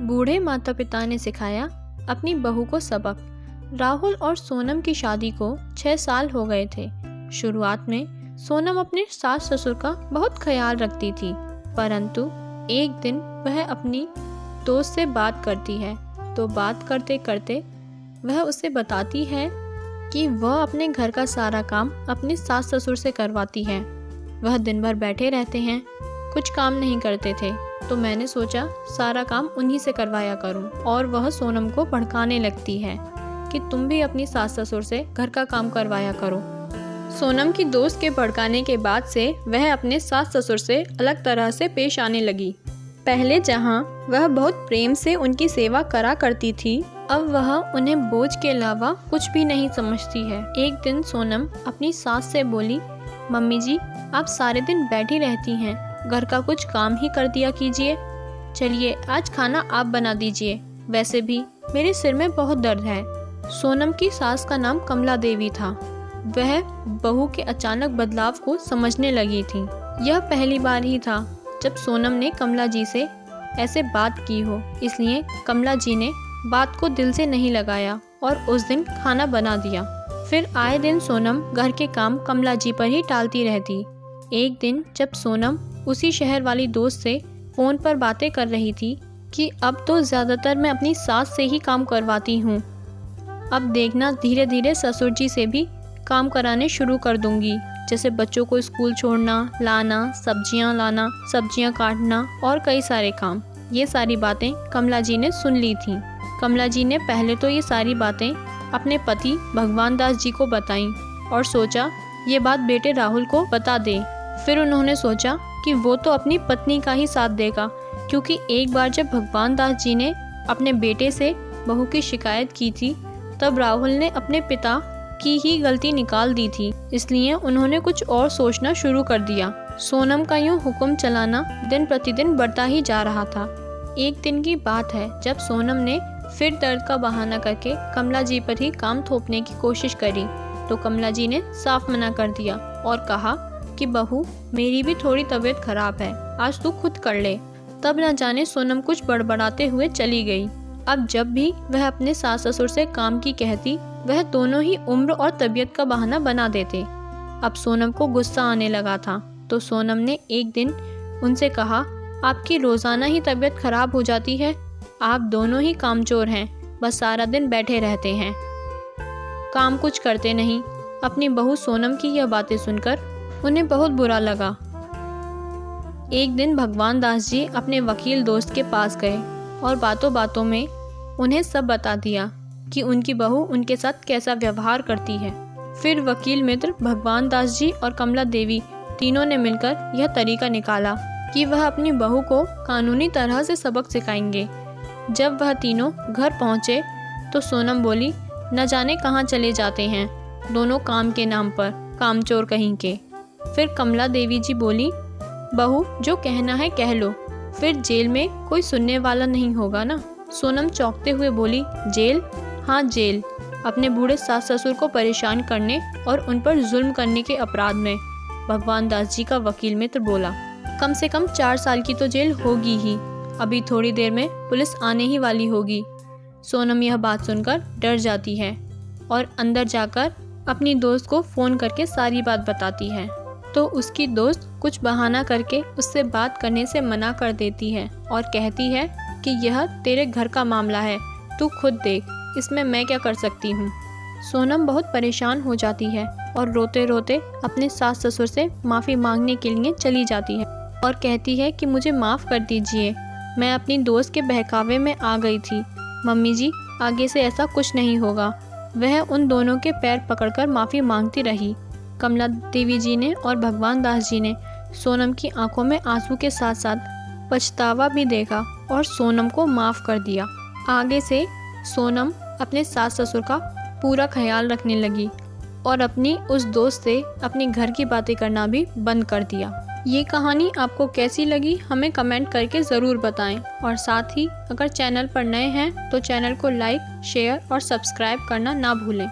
बूढ़े माता पिता ने सिखाया अपनी बहू को सबक। राहुल और सोनम की शादी को 6 साल हो गए थे। शुरुआत में सोनम अपने सास ससुर का बहुत ख्याल रखती थी, परंतु एक दिन वह अपनी दोस्त से बात करती है तो बात करते करते वह उसे बताती है कि वह अपने घर का सारा काम अपने सास ससुर से करवाती है। वह दिन भर बैठे रहते हैं, कुछ काम नहीं करते थे, तो मैंने सोचा सारा काम उन्हीं से करवाया करूं। और वह सोनम को भड़काने लगती है कि तुम भी अपनी सास ससुर से घर का काम करवाया करो। सोनम की दोस्त के भड़काने के बाद से वह अपने सास ससुर से अलग तरह से पेश आने लगी। पहले जहां वह बहुत प्रेम से उनकी सेवा करा करती थी, अब वह उन्हें बोझ के अलावा कुछ भी नहीं समझती है। एक दिन सोनम अपनी सास से बोली, मम्मी जी आप सारे दिन बैठी रहती हैं, घर का कुछ काम ही कर दिया कीजिए। चलिए आज खाना आप बना दीजिए, वैसे भी मेरे सिर में बहुत दर्द है। सोनम की सास का नाम कमला देवी था। वह बहू के अचानक बदलाव को समझने लगी थी। यह पहली बार ही था जब सोनम ने कमला जी से ऐसे बात की हो, इसलिए कमला जी ने बात को दिल से नहीं लगाया और उस दिन खाना बना दिया। फिर आए दिन सोनम घर के काम कमला जी पर ही टालती रहती। एक दिन जब सोनम उसी शहर वाली दोस्त से फ़ोन पर बातें कर रही थी कि अब तो ज़्यादातर मैं अपनी सास से ही काम करवाती हूँ, अब देखना धीरे धीरे ससुर जी से भी काम कराने शुरू कर दूंगी, जैसे बच्चों को स्कूल छोड़ना, लाना, सब्जियां लाना, सब्जियां काटना और कई सारे काम। ये सारी बातें कमला जी ने सुन ली थीं। कमला जी ने पहले तो ये सारी बातें अपने पति भगवान दास जी को बताईं और सोचा ये बात बेटे राहुल को बता दे। फिर उन्होंने सोचा कि वो तो अपनी पत्नी का ही साथ देगा, क्योंकि एक बार जब भगवान दास जी ने अपने बेटे से बहू की शिकायत की थी, तब राहुल ने अपने पिता की ही गलती निकाल दी थी, इसलिए उन्होंने कुछ और सोचना शुरू कर दिया। सोनम का यूं हुक्म चलाना दिन प्रतिदिन बढ़ता ही जा रहा था। एक दिन की बात है जब सोनम ने फिर दर्द का बहाना करके कमला जी पर ही काम थोपने की कोशिश करी, तो कमला जी ने साफ मना कर दिया और कहा कि बहू मेरी भी थोड़ी तबीयत खराब है, आज तू खुद कर ले। तब न जाने सोनम कुछ बड़बड़ाते हुए चली गई। अब जब भी वह अपने सास ससुर से काम की कहती, वह दोनों ही उम्र और तबीयत का बहाना बना देते। अब सोनम को गुस्सा आने लगा था, तो सोनम ने एक दिन उनसे कहा, आपकी रोज़ाना ही तबीयत खराब हो जाती है, आप दोनों ही कामचोर हैं, बस सारा दिन बैठे रहते हैं, काम कुछ करते नहीं। अपनी बहू सोनम की यह बातें सुनकर उन्हें बहुत बुरा लगा। एक दिन भगवान दास जी अपने वकील दोस्त के पास गए और बातों बातों में उन्हें सब बता दिया कि उनकी बहू उनके साथ कैसा व्यवहार करती है। फिर वकील मित्र भगवान दास जी और कमला देवी तीनों ने मिलकर यह तरीका निकाला कि वह अपनी बहू को कानूनी तरह से सबक सिखाएंगे। जब वह तीनों घर पहुँचे तो सोनम बोली, न जाने कहाँ चले जाते हैं दोनों काम के नाम पर, कामचोर कहीं के। फिर कमला देवी जी बोली, बहू जो कहना है कह लो, फिर जेल में कोई सुनने वाला नहीं होगा ना। सोनम चौंकते हुए बोली, जेल? हाँ जेल, अपने बूढ़े सास ससुर को परेशान करने और उन पर जुल्म करने के अपराध में। भगवान दास जी का वकील मित्र बोला, कम से कम 4 साल की तो जेल होगी ही, अभी थोड़ी देर में पुलिस आने ही वाली होगी। सोनम यह बात सुनकर डर जाती है और अंदर जाकर अपनी दोस्त को फ़ोन करके सारी बात बताती है, तो उसकी दोस्त कुछ बहाना करके उससे बात करने से मना कर देती है और कहती है कि यह तेरे घर का मामला है, तू खुद देख, इसमें मैं क्या कर सकती हूँ। सोनम बहुत परेशान हो जाती है और रोते रोते अपने सास ससुर से माफ़ी मांगने के लिए चली जाती है और कहती है कि मुझे माफ़ कर दीजिए, मैं अपनी दोस्त के बहकावे में आ गई थी, मम्मी जी आगे से ऐसा कुछ नहीं होगा। वह उन दोनों के पैर पकड़कर माफ़ी मांगती रही। कमला देवी जी ने और भगवान दास जी ने सोनम की आंखों में आंसू के साथ साथ पछतावा भी देखा और सोनम को माफ़ कर दिया। आगे से सोनम अपने सास ससुर का पूरा ख्याल रखने लगी और अपनी उस दोस्त से अपने घर की बातें करना भी बंद कर दिया। ये कहानी आपको कैसी लगी हमें कमेंट करके ज़रूर बताएं और साथ ही अगर चैनल पर नए हैं तो चैनल को लाइक, शेयर और सब्सक्राइब करना ना भूलें।